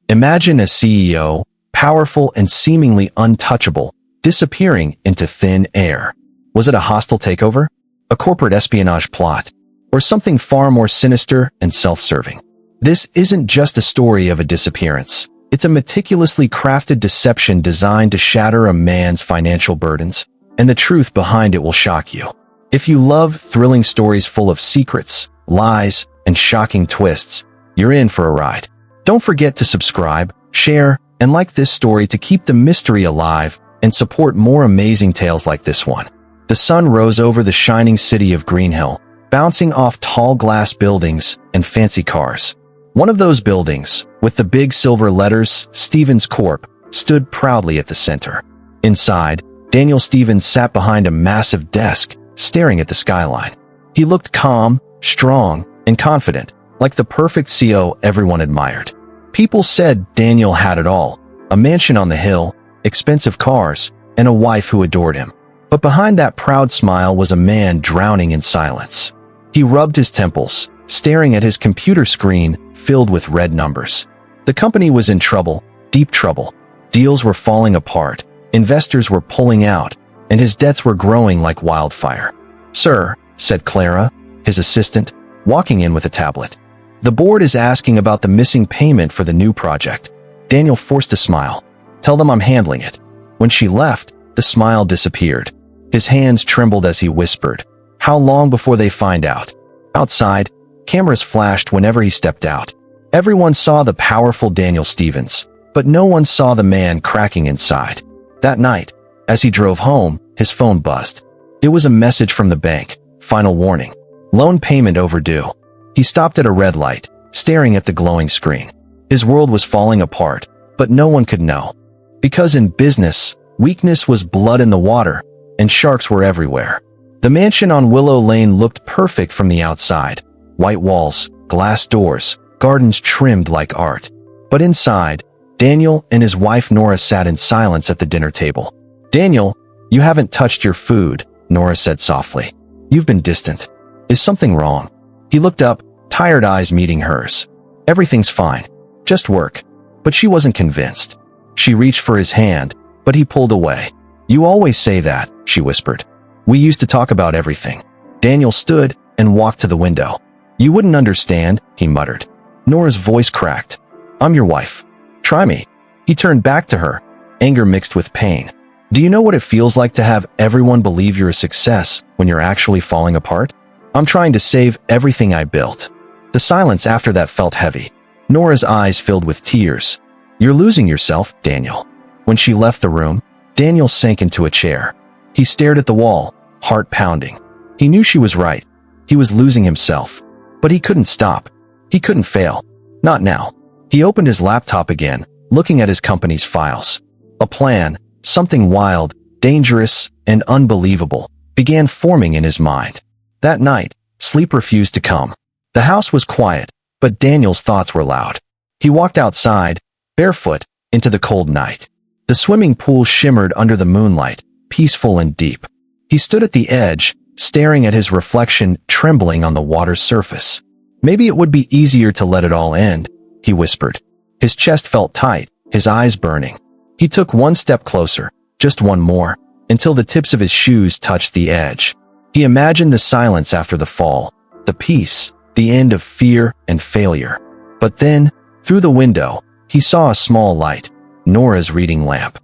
Imagine a CEO, powerful and seemingly untouchable, disappearing into thin air. Was it a hostile takeover? A corporate espionage plot? Or something far more sinister and self-serving? This isn't just a story of a disappearance. It's a meticulously crafted deception designed to shatter a man's financial burdens, and the truth behind it will shock you. If you love thrilling stories full of secrets, lies, and shocking twists, you're in for a ride. Don't forget to subscribe, share, and like this story to keep the mystery alive and support more amazing tales like this one. The sun rose over the shining city of Greenhill, bouncing off tall glass buildings and fancy cars. One of those buildings, with the big silver letters, Stevens Corp., stood proudly at the center. Inside, Daniel Stevens sat behind a massive desk, staring at the skyline. He looked calm, strong, and confident, like the perfect CEO everyone admired. People said Daniel had it all: a mansion on the hill, expensive cars, and a wife who adored him. But behind that proud smile was a man drowning in silence. He rubbed his temples, staring at his computer screen filled with red numbers. The company was in trouble, deep trouble. Deals were falling apart, investors were pulling out, and his debts were growing like wildfire. "Sir," said Clara, his assistant, walking in with a tablet. "The board is asking about the missing payment for the new project." Daniel forced a smile. "Tell them I'm handling it." When she left, the smile disappeared. His hands trembled as he whispered, "How long before they find out?" Outside, cameras flashed whenever he stepped out. Everyone saw the powerful Daniel Stevens, but no one saw the man cracking inside. That night, as he drove home, his phone buzzed. It was a message from the bank. Final warning. Loan payment overdue. He stopped at a red light, staring at the glowing screen. His world was falling apart, but no one could know. Because in business, weakness was blood in the water, and sharks were everywhere. The mansion on Willow Lane looked perfect from the outside. White walls, glass doors, gardens trimmed like art. But inside, Daniel and his wife Nora sat in silence at the dinner table. "Daniel, you haven't touched your food," Nora said softly. "You've been distant. Is something wrong?" He looked up, tired eyes meeting hers. "Everything's fine. Just work." But she wasn't convinced. She reached for his hand, but he pulled away. "You always say that," she whispered. "We used to talk about everything." Daniel stood and walked to the window. "You wouldn't understand," he muttered. Nora's voice cracked. "I'm your wife. Try me." He turned back to her, anger mixed with pain. "Do you know what it feels like to have everyone believe you're a success when you're actually falling apart? I'm trying to save everything I built." The silence after that felt heavy. Nora's eyes filled with tears. "You're losing yourself, Daniel." When she left the room, Daniel sank into a chair. He stared at the wall, heart pounding. He knew she was right. He was losing himself. But he couldn't stop. He couldn't fail. Not now. He opened his laptop again, looking at his company's files. A plan, something wild, dangerous, and unbelievable, began forming in his mind. That night, sleep refused to come. The house was quiet, but Daniel's thoughts were loud. He walked outside, barefoot, into the cold night. The swimming pool shimmered under the moonlight, peaceful and deep. He stood at the edge, staring at his reflection trembling on the water's surface. "Maybe it would be easier to let it all end," he whispered. His chest felt tight, his eyes burning. He took one step closer, just one more, until the tips of his shoes touched the edge. He imagined the silence after the fall, the peace, the end of fear and failure. But then, through the window, he saw a small light, Nora's reading lamp.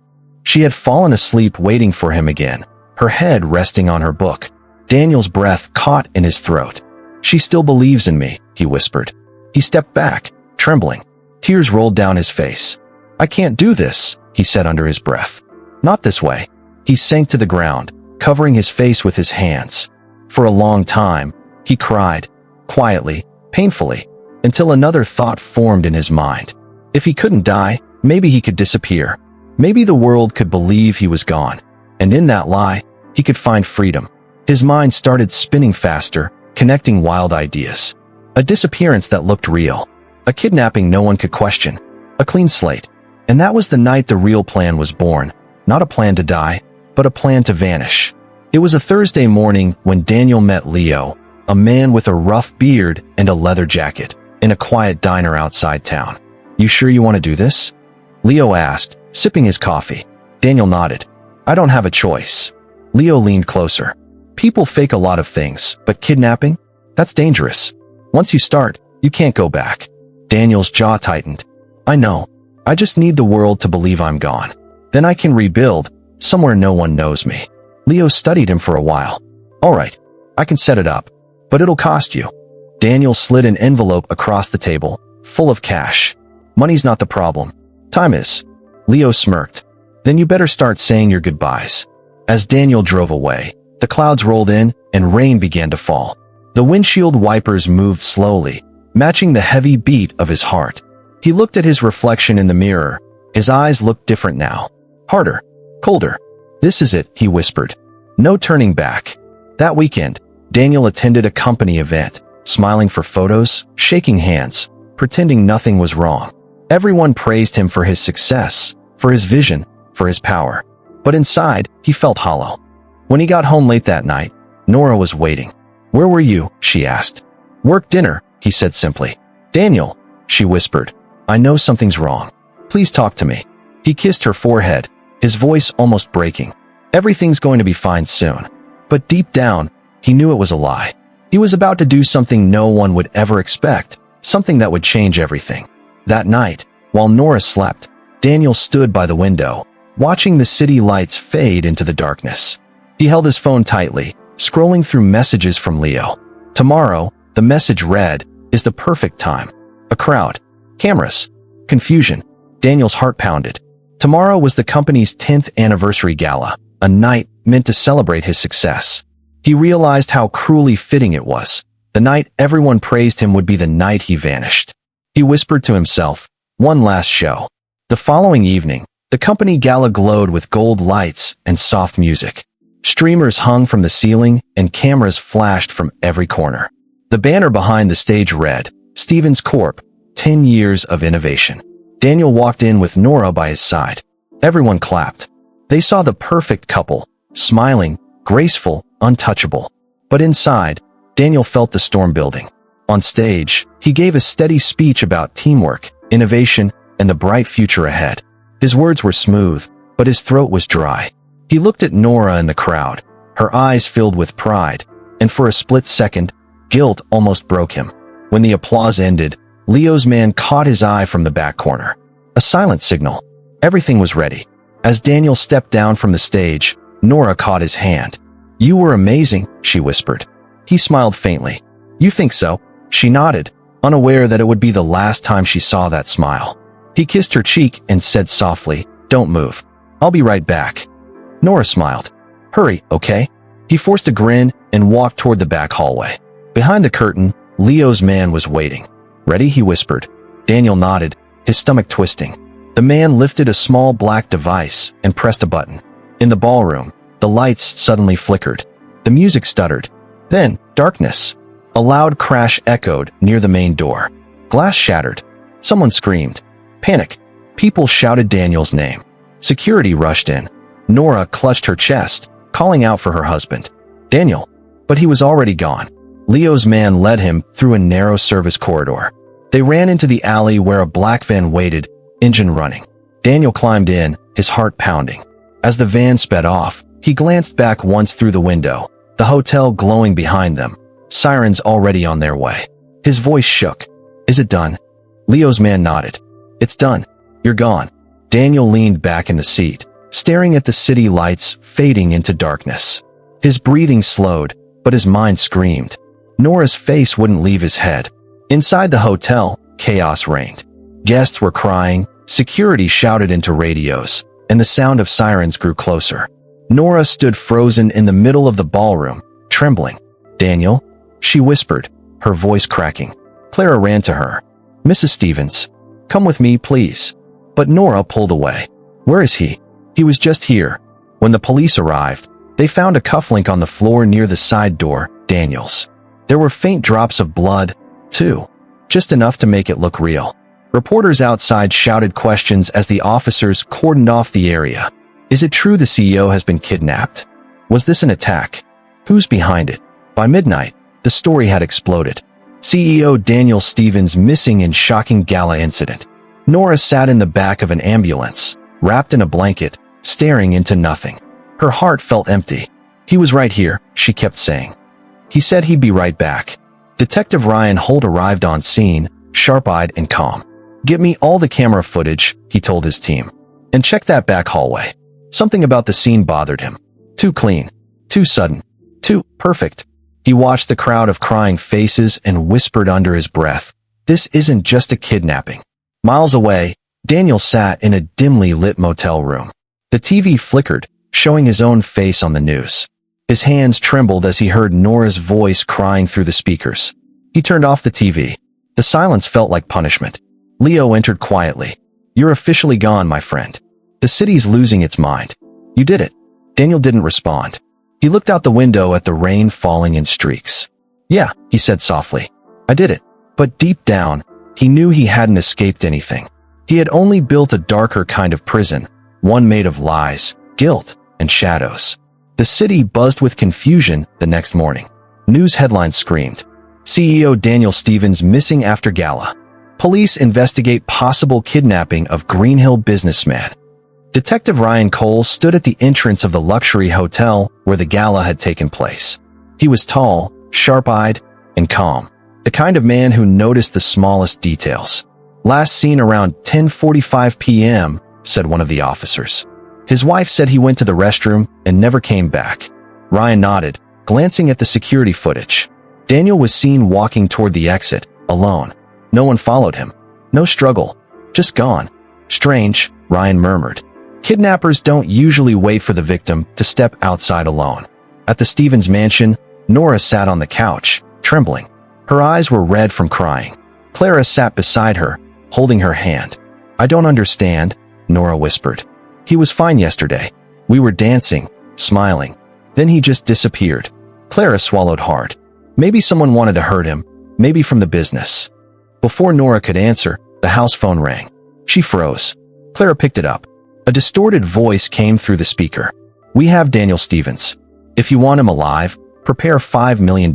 She had fallen asleep waiting for him again, her head resting on her book. Daniel's breath caught in his throat. "She still believes in me," he whispered. He stepped back, trembling. Tears rolled down his face. "I can't do this," he said under his breath. "Not this way." He sank to the ground, covering his face with his hands. For a long time, he cried, quietly, painfully, until another thought formed in his mind. If he couldn't die, maybe he could disappear. Maybe the world could believe he was gone, and in that lie, he could find freedom. His mind started spinning faster, connecting wild ideas. A disappearance that looked real. A kidnapping no one could question. A clean slate. And that was the night the real plan was born. Not a plan to die, but a plan to vanish. It was a Thursday morning when Daniel met Leo, a man with a rough beard and a leather jacket, in a quiet diner outside town. You sure you want to do this? Leo asked, sipping his coffee. Daniel nodded. I don't have a choice. Leo leaned closer. People fake a lot of things, but kidnapping? That's dangerous. Once you start, you can't go back. Daniel's jaw tightened. I know. I just need the world to believe I'm gone. Then I can rebuild, somewhere no one knows me. Leo studied him for a while. All right, I can set it up, but it'll cost you. Daniel slid an envelope across the table, full of cash. Money's not the problem. Time is. Leo smirked. Then you better start saying your goodbyes. As Daniel drove away, the clouds rolled in and rain began to fall. The windshield wipers moved slowly, matching the heavy beat of his heart. He looked at his reflection in the mirror. His eyes looked different now. Harder. Colder. This is it, he whispered. No turning back. That weekend, Daniel attended a company event, smiling for photos, shaking hands, pretending nothing was wrong. Everyone praised him for his success, for his vision, for his power. But inside, he felt hollow. When he got home late that night, Nora was waiting. Where were you? She asked. Work dinner, he said simply. Daniel, she whispered. I know something's wrong. Please talk to me. He kissed her forehead, his voice almost breaking. Everything's going to be fine soon. But deep down, he knew it was a lie. He was about to do something no one would ever expect, something that would change everything. That night, while Nora slept, Daniel stood by the window, watching the city lights fade into the darkness. He held his phone tightly, scrolling through messages from Leo. Tomorrow, the message read, is the perfect time. A crowd. Cameras. Confusion. Daniel's heart pounded. Tomorrow was the company's 10th anniversary gala, a night meant to celebrate his success. He realized how cruelly fitting it was. The night everyone praised him would be the night he vanished. He whispered to himself, one last show. The following evening, the company gala glowed with gold lights and soft music. Streamers hung from the ceiling and cameras flashed from every corner. The banner behind the stage read, Stevens Corp., 10 years of innovation. Daniel walked in with Nora by his side. Everyone clapped. They saw the perfect couple, smiling, graceful, untouchable. But inside, Daniel felt the storm building. On stage, he gave a steady speech about teamwork, innovation, and the bright future ahead. His words were smooth, but his throat was dry. He looked at Nora in the crowd, her eyes filled with pride, and for a split second, guilt almost broke him. When the applause ended, Leo's man caught his eye from the back corner. A silent signal. Everything was ready. As Daniel stepped down from the stage, Nora caught his hand. You were amazing, she whispered. He smiled faintly. You think so? She nodded, unaware that it would be the last time she saw that smile. He kissed her cheek and said softly, Don't move. I'll be right back. Nora smiled. Hurry, okay? He forced a grin and walked toward the back hallway. Behind the curtain, Leo's man was waiting. Ready? He whispered. Daniel nodded, his stomach twisting. The man lifted a small black device and pressed a button. In the ballroom, the lights suddenly flickered. The music stuttered. Then, darkness. A loud crash echoed near the main door. Glass shattered. Someone screamed. Panic. People shouted Daniel's name. Security rushed in. Nora clutched her chest, calling out for her husband. Daniel. But he was already gone. Leo's man led him through a narrow service corridor. They ran into the alley where a black van waited, engine running. Daniel climbed in, his heart pounding. As the van sped off, he glanced back once through the window, the hotel glowing behind them, sirens already on their way. His voice shook. Is it done? Leo's man nodded. It's done. You're gone. Daniel leaned back in the seat, staring at the city lights fading into darkness. His breathing slowed, but his mind screamed. Nora's face wouldn't leave his head. Inside the hotel, chaos reigned. Guests were crying, security shouted into radios, and the sound of sirens grew closer. Nora stood frozen in the middle of the ballroom, trembling. Daniel? She whispered, her voice cracking. Clara ran to her. Mrs. Stevens, come with me, please. But Nora pulled away. Where is he? He was just here. When the police arrived, they found a cufflink on the floor near the side door, Daniel's. There were faint drops of blood, too, just enough to make it look real. Reporters outside shouted questions as the officers cordoned off the area. Is it true the CEO has been kidnapped? Was this an attack? Who's behind it? By midnight, the story had exploded. CEO Daniel Stevens missing in shocking gala incident. Nora sat in the back of an ambulance, wrapped in a blanket, staring into nothing. Her heart felt empty. "He was right here," she kept saying. "He said he'd be right back." Detective Ryan Holt arrived on scene, sharp-eyed and calm. "Get me all the camera footage," he told his team. "And check that back hallway." Something about the scene bothered him. Too clean. Too sudden. Too perfect. He watched the crowd of crying faces and whispered under his breath, "This isn't just a kidnapping." Miles away, Daniel sat in a dimly lit motel room. The TV flickered, showing his own face on the news. His hands trembled as he heard Nora's voice crying through the speakers. He turned off the TV. The silence felt like punishment. Leo entered quietly. "You're officially gone, my friend. The city's losing its mind. You did it." Daniel didn't respond. He looked out the window at the rain falling in streaks. "Yeah," he said softly. "I did it." But deep down, he knew he hadn't escaped anything. He had only built a darker kind of prison, one made of lies, guilt, and shadows. The city buzzed with confusion the next morning. News headlines screamed, "CEO Daniel Stevens missing after gala. Police investigate possible kidnapping of Green Hill businessman." Detective Ryan Cole stood at the entrance of the luxury hotel where the gala had taken place. He was tall, sharp-eyed, and calm, the kind of man who noticed the smallest details. "Last seen around 10:45 p.m., said one of the officers. His wife said he went to the restroom and never came back. Ryan nodded, glancing at the security footage. Daniel was seen walking toward the exit, alone. No one followed him. No struggle. Just gone. "Strange," Ryan murmured. Kidnappers don't usually wait for the victim to step outside alone. At the Stevens mansion, Nora sat on the couch, trembling. Her eyes were red from crying. Clara sat beside her, holding her hand. "I don't understand," Nora whispered. "He was fine yesterday. We were dancing, smiling. Then he just disappeared." Clara swallowed hard. Maybe someone wanted to hurt him, maybe from the business. Before Nora could answer, the house phone rang. She froze. Clara picked it up. A distorted voice came through the speaker. "We have Daniel Stevens. If you want him alive, prepare $5 million.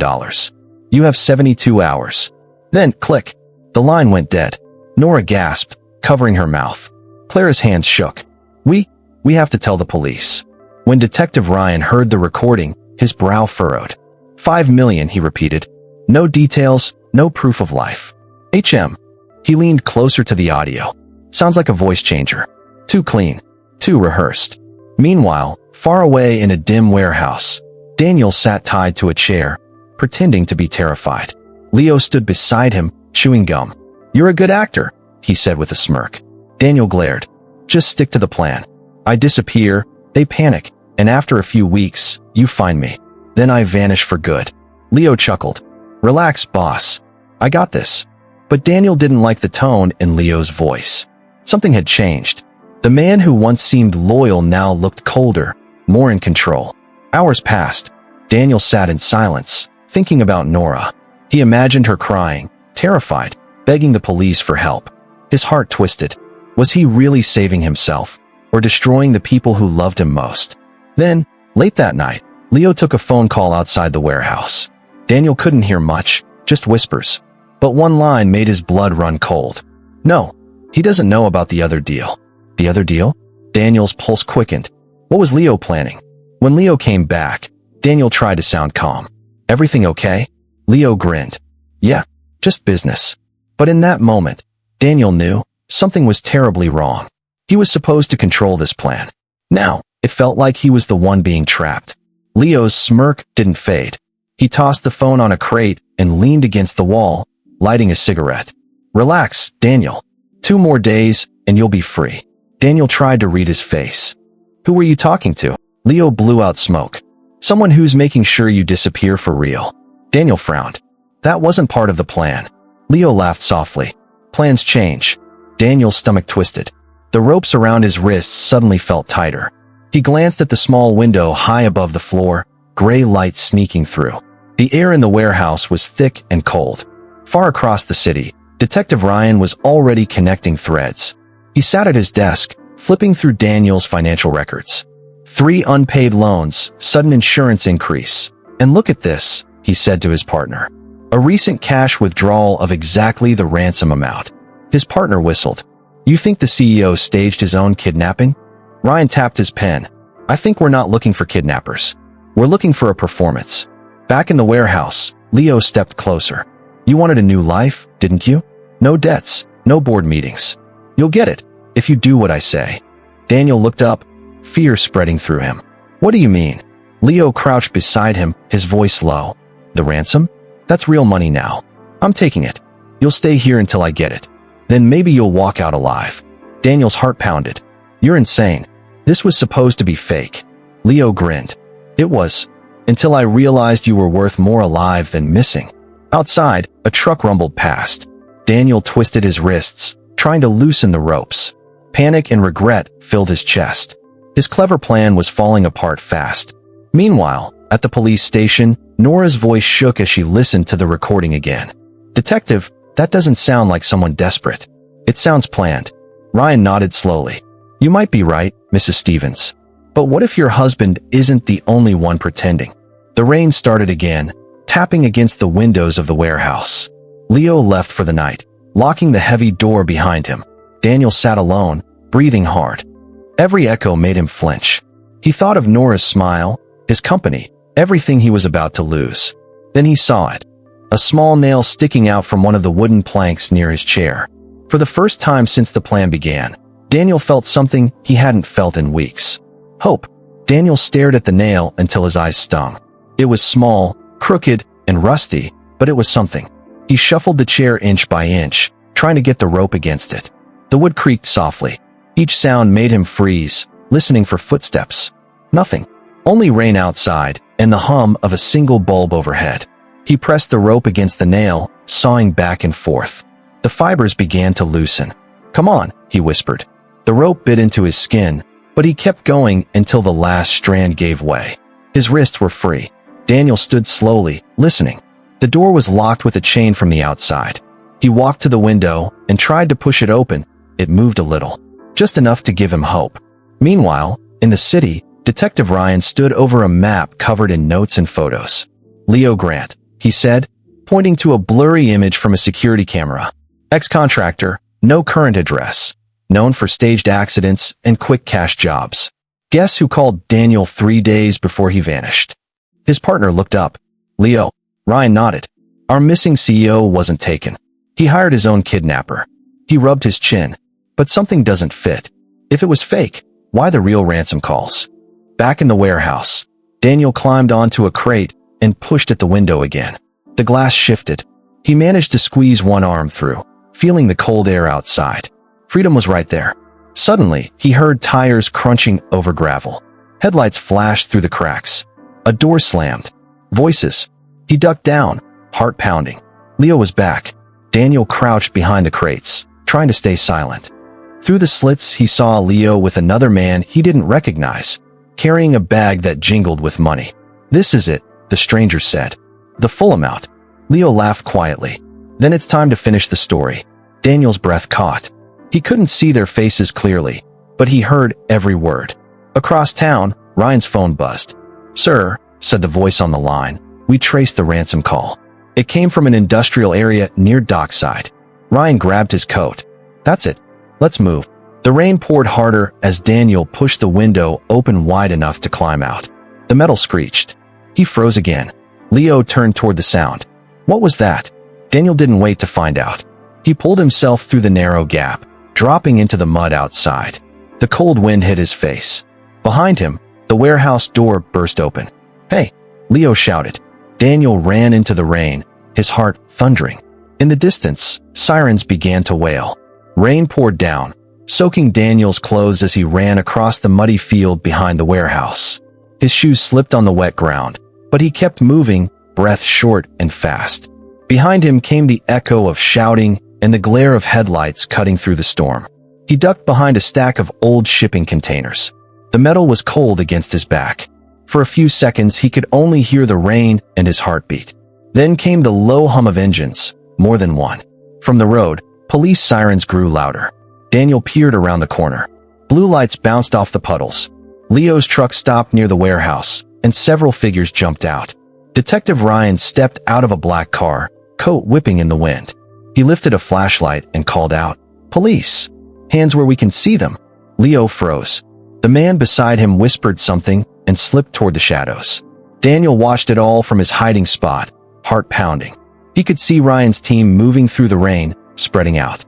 You have 72 hours. Then, click. The line went dead. Nora gasped, covering her mouth. Clara's hands shook. We have to tell the police." When Detective Ryan heard the recording, his brow furrowed. $5 million, he repeated. No details, no proof of life. HM. He leaned closer to the audio. Sounds like a voice changer. Too clean. Too rehearsed. Meanwhile, far away in a dim warehouse, Daniel sat tied to a chair, pretending to be terrified. Leo stood beside him, chewing gum. "You're a good actor," he said with a smirk. Daniel glared. "Just stick to the plan. I disappear, they panic, and after a few weeks, you find me. Then I vanish for good." Leo chuckled. "Relax, boss. I got this." But Daniel didn't like the tone in Leo's voice. Something had changed. The man who once seemed loyal now looked colder, more in control. Hours passed. Daniel sat in silence, thinking about Nora. He imagined her crying, terrified, begging the police for help. His heart twisted. Was he really saving himself, or destroying the people who loved him most? Then, late that night, Leo took a phone call outside the warehouse. Daniel couldn't hear much, just whispers. But one line made his blood run cold. "No, he doesn't know about the other deal." The other deal? Daniel's pulse quickened. What was Leo planning? When Leo came back, Daniel tried to sound calm. "Everything okay?" Leo grinned. "Yeah, just business." But in that moment, Daniel knew something was terribly wrong. He was supposed to control this plan. Now, it felt like he was the one being trapped. Leo's smirk didn't fade. He tossed the phone on a crate and leaned against the wall, lighting a cigarette. "Relax, Daniel. 2 more days, and you'll be free." Daniel tried to read his face. "Who were you talking to?" Leo blew out smoke. "Someone who's making sure you disappear for real." Daniel frowned. "That wasn't part of the plan." Leo laughed softly. "Plans change." Daniel's stomach twisted. The ropes around his wrists suddenly felt tighter. He glanced at the small window high above the floor, gray light sneaking through. The air in the warehouse was thick and cold. Far across the city, Detective Ryan was already connecting threads. He sat at his desk, flipping through Daniel's financial records. 3 unpaid loans, sudden insurance increase. "And look at this," he said to his partner. "A recent cash withdrawal of exactly the ransom amount." His partner whistled. You think the CEO staged his own kidnapping? Ryan tapped his pen. I think we're not looking for kidnappers. We're looking for a performance. Back in the warehouse, Leo stepped closer. You wanted a new life, didn't you? No debts, no board meetings. You'll get it, if you do what I say. Daniel looked up, fear spreading through him. What do you mean? Leo crouched beside him, his voice low. The ransom? That's real money now. I'm taking it. You'll stay here until I get it. Then maybe you'll walk out alive. Daniel's heart pounded. You're insane. This was supposed to be fake. Leo grinned. It was. Until I realized you were worth more alive than missing. Outside, a truck rumbled past. Daniel twisted his wrists, trying to loosen the ropes. Panic and regret filled his chest. His clever plan was falling apart fast. Meanwhile, at the police station, Nora's voice shook as she listened to the recording again. Detective, that doesn't sound like someone desperate. It sounds planned. Ryan nodded slowly. You might be right, Mrs. Stevens. But what if your husband isn't the only one pretending? The rain started again, tapping against the windows of the warehouse. Leo left for the night, locking the heavy door behind him. Daniel sat alone, breathing hard. Every echo made him flinch. He thought of Nora's smile, his company, everything he was about to lose. Then he saw it. A small nail sticking out from one of the wooden planks near his chair. For the first time since the plan began, Daniel felt something he hadn't felt in weeks. Hope. Daniel stared at the nail until his eyes stung. It was small, crooked, and rusty, but it was something. He shuffled the chair inch by inch, trying to get the rope against it. The wood creaked softly. Each sound made him freeze, listening for footsteps. Nothing. Only rain outside, and the hum of a single bulb overhead. He pressed the rope against the nail, sawing back and forth. The fibers began to loosen. Come on, he whispered. The rope bit into his skin, but he kept going until the last strand gave way. His wrists were free. Daniel stood slowly, listening. The door was locked with a chain from the outside. He walked to the window and tried to push it open. It moved a little, just enough to give him hope. Meanwhile, in the city, Detective Ryan stood over a map covered in notes and photos. Leo Grant, he said, pointing to a blurry image from a security camera. Ex-contractor, no current address, known for staged accidents and quick cash jobs. Guess who called Daniel 3 days before he vanished? His partner looked up. Leo. Ryan nodded. Our missing CEO wasn't taken. He hired his own kidnapper. He rubbed his chin. But something doesn't fit. If it was fake, why the real ransom calls? Back in the warehouse, Daniel climbed onto a crate and pushed at the window again. The glass shifted. He managed to squeeze one arm through, feeling the cold air outside. Freedom was right there. Suddenly, he heard tires crunching over gravel. Headlights flashed through the cracks. A door slammed. Voices. He ducked down, heart pounding. Leo was back. Daniel crouched behind the crates, trying to stay silent. Through the slits, he saw Leo with another man he didn't recognize, carrying a bag that jingled with money. This is it, the stranger said. The full amount. Leo laughed quietly. Then it's time to finish the story. Daniel's breath caught. He couldn't see their faces clearly, but he heard every word. Across town, Ryan's phone buzzed. Sir, said the voice on the line, we traced the ransom call. It came from an industrial area near Dockside. Ryan grabbed his coat. That's it. Let's move. The rain poured harder as Daniel pushed the window open wide enough to climb out. The metal screeched. He froze again. Leo turned toward the sound. What was that? Daniel didn't wait to find out. He pulled himself through the narrow gap, dropping into the mud outside. The cold wind hit his face. Behind him, the warehouse door burst open. Hey! Leo shouted. Daniel ran into the rain, his heart thundering. In the distance, sirens began to wail. Rain poured down, soaking Daniel's clothes as he ran across the muddy field behind the warehouse. His shoes slipped on the wet ground, but he kept moving, breath short and fast. Behind him came the echo of shouting and the glare of headlights cutting through the storm. He ducked behind a stack of old shipping containers. The metal was cold against his back. For a few seconds, he could only hear the rain and his heartbeat. Then came the low hum of engines, more than one. From the road, police sirens grew louder. Daniel peered around the corner. Blue lights bounced off the puddles. Leo's truck stopped near the warehouse, and several figures jumped out. Detective Ryan stepped out of a black car, coat whipping in the wind. He lifted a flashlight and called out, "Police!" Hands where we can see them. Leo froze. The man beside him whispered something and slipped toward the shadows. Daniel watched it all from his hiding spot, heart pounding. He could see Ryan's team moving through the rain, spreading out.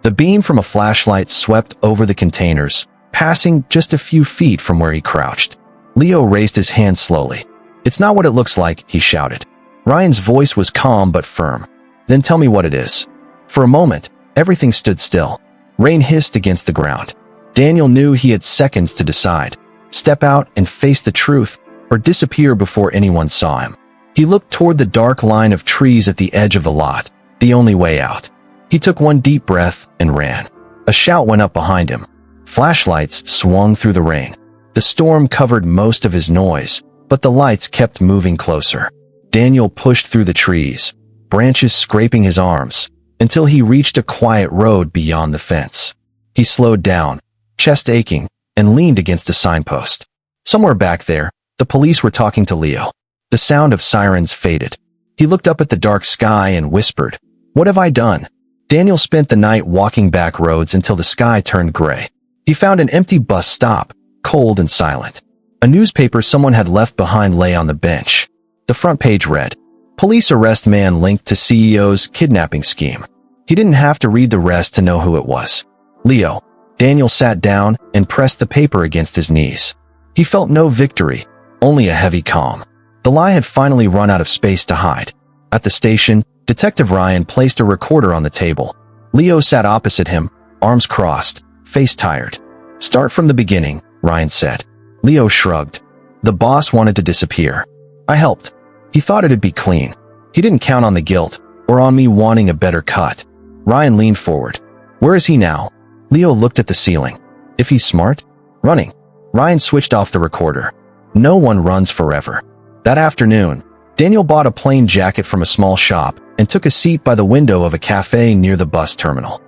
The beam from a flashlight swept over the containers, passing just a few feet from where he crouched. Leo raised his hand slowly. "It's not what it looks like," he shouted. Ryan's voice was calm but firm. "Then tell me what it is." For a moment, everything stood still. Rain hissed against the ground. Daniel knew he had seconds to decide. Step out and face the truth, or disappear before anyone saw him. He looked toward the dark line of trees at the edge of the lot, the only way out. He took one deep breath and ran. A shout went up behind him. Flashlights swung through the rain. The storm covered most of his noise, but the lights kept moving closer. Daniel pushed through the trees, branches scraping his arms, until he reached a quiet road beyond the fence. He slowed down, chest aching, and leaned against a signpost. Somewhere back there, the police were talking to Leo. The sound of sirens faded. He looked up at the dark sky and whispered, "What have I done?" Daniel spent the night walking back roads until the sky turned gray. He found an empty bus stop, cold and silent. A newspaper someone had left behind lay on the bench. The front page read, "Police arrest man linked to CEO's kidnapping scheme." He didn't have to read the rest to know who it was. Leo. Daniel sat down and pressed the paper against his knees. He felt no victory, only a heavy calm. The lie had finally run out of space to hide. At the station, Detective Ryan placed a recorder on the table. Leo sat opposite him, arms crossed, face tired. "Start from the beginning," Ryan said. Leo shrugged. "The boss wanted to disappear. I helped. He thought it'd be clean. He didn't count on the guilt, or on me wanting a better cut." Ryan leaned forward. "Where is he now?" Leo looked at the ceiling. "If he's smart? Running." Ryan switched off the recorder. "No one runs forever." That afternoon, Daniel bought a plain jacket from a small shop and took a seat by the window of a cafe near the bus terminal.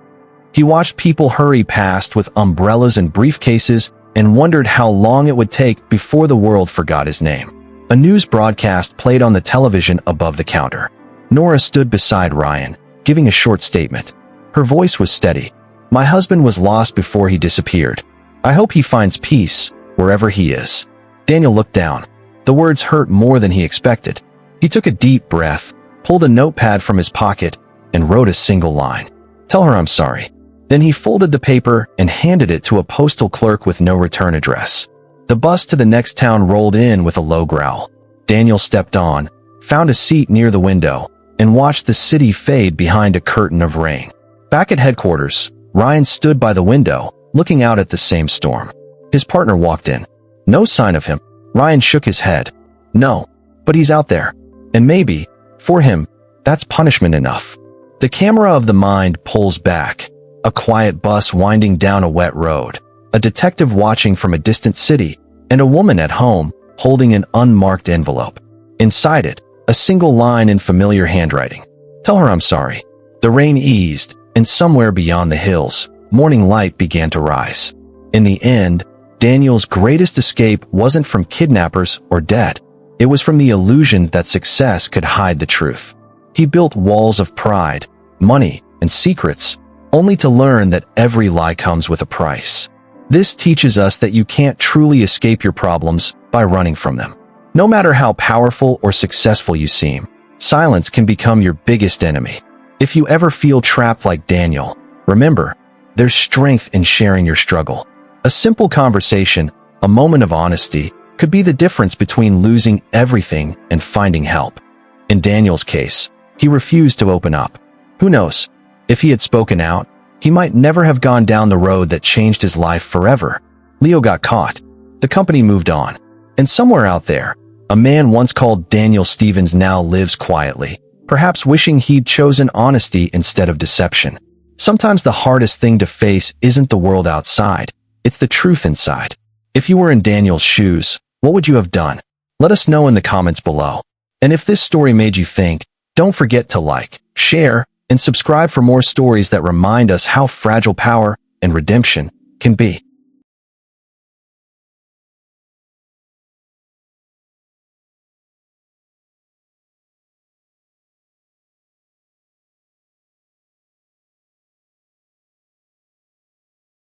He watched people hurry past with umbrellas and briefcases and wondered how long it would take before the world forgot his name. A news broadcast played on the television above the counter. Nora stood beside Ryan, giving a short statement. Her voice was steady. "My husband was lost before he disappeared. I hope he finds peace, wherever he is." Daniel looked down. The words hurt more than he expected. He took a deep breath, pulled a notepad from his pocket, and wrote a single line. "Tell her I'm sorry." Then he folded the paper and handed it to a postal clerk with no return address. The bus to the next town rolled in with a low growl. Daniel stepped on, found a seat near the window, and watched the city fade behind a curtain of rain. Back at headquarters, Ryan stood by the window, looking out at the same storm. His partner walked in. No sign of him. Ryan shook his head. "No, but he's out there. And maybe, for him, that's punishment enough." The camera of the mind pulls back. A quiet bus winding down a wet road. A detective watching from a distant city, and a woman at home, holding an unmarked envelope. Inside it, a single line in familiar handwriting. "Tell her I'm sorry." The rain eased, and somewhere beyond the hills, morning light began to rise. In the end, Daniel's greatest escape wasn't from kidnappers or debt. It was from the illusion that success could hide the truth. He built walls of pride, money, and secrets, only to learn that every lie comes with a price. This teaches us that you can't truly escape your problems by running from them. No matter how powerful or successful you seem, silence can become your biggest enemy. If you ever feel trapped like Daniel, remember, there's strength in sharing your struggle. A simple conversation, a moment of honesty, could be the difference between losing everything and finding help. In Daniel's case, he refused to open up. Who knows? If he had spoken out, he might never have gone down the road that changed his life forever. Leo got caught. The company moved on. And somewhere out there, a man once called Daniel Stevens now lives quietly, perhaps wishing he'd chosen honesty instead of deception. Sometimes the hardest thing to face isn't the world outside, it's the truth inside. If you were in Daniel's shoes, what would you have done? Let us know in the comments below. And if this story made you think, don't forget to like, share, and subscribe for more stories that remind us how fragile power and redemption can be.